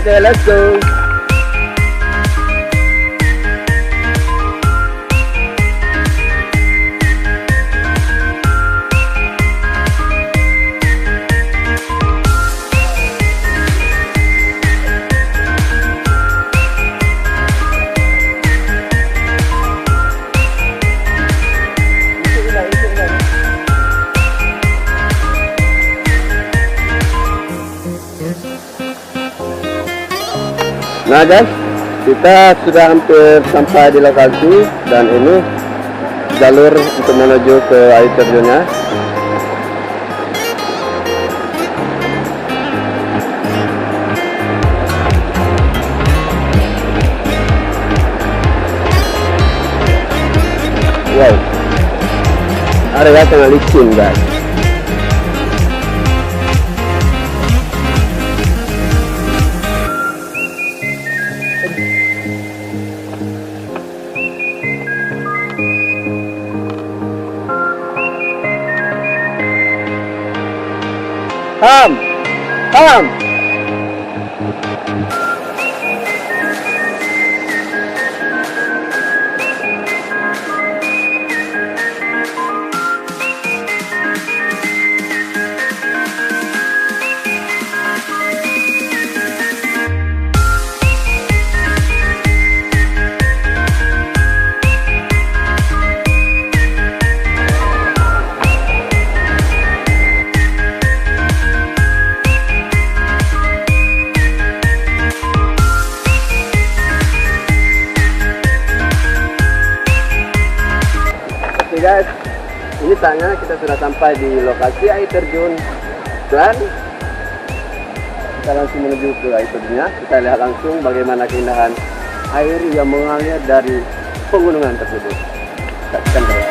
Okay, let's go. Nah guys, kita sudah hampir sampai di lokasi dan ini jalur untuk menuju ke air terjunnya. Wow, area tengah licin guys. Ham. Guys, ini saatnya kita sudah sampai di lokasi air terjun dan kita langsung menuju ke air terjunnya. Kita lihat langsung bagaimana keindahan air yang mengalir dari pegunungan tersebut. Saksikan terus.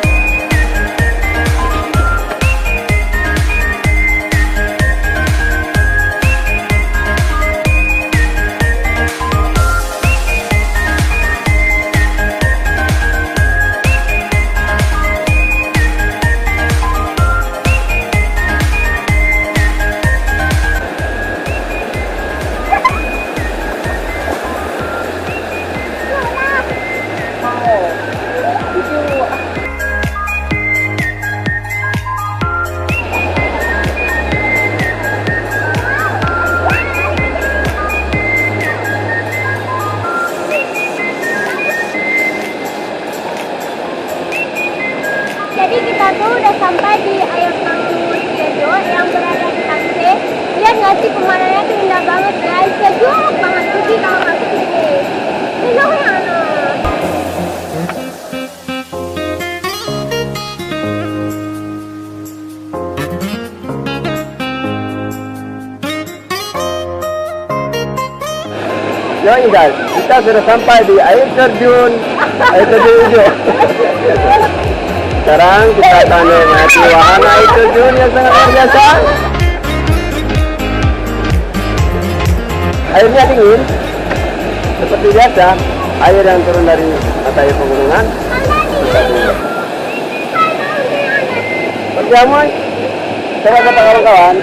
Jadi kita tuh udah sampai di air yang berada di Aceh. Lihat nggak sih pemandangannya tuh indah banget guys. Sejuk banget sih kalau masuk sini. Sejuk ya anak. Ya guys, kita sudah sampai di air terjun hijau. Sekarang kita akan menikmati wahana air terjun yang sangat luar biasa. Airnya dingin, seperti biasa. Air yang turun dari mata air pegunungan. Seperti aman. Coba kata kawan-kawan.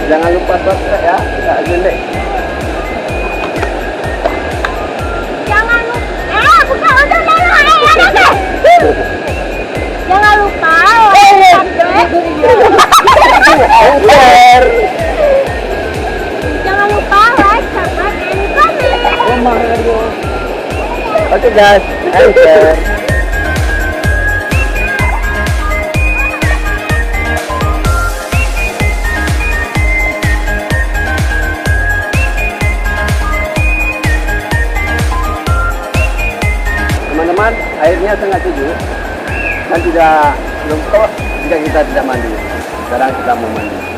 Jangan lupa subscribe ya, kita ajarin deh. Jangan lupa, bukan udah jangan lupa jangan lupa like, subscribe, and comment. Oke guys, enter. Teman-teman, airnya sangat sejuk dan belum kos jika kita tidak mandi. Sekarang kita mau mandi.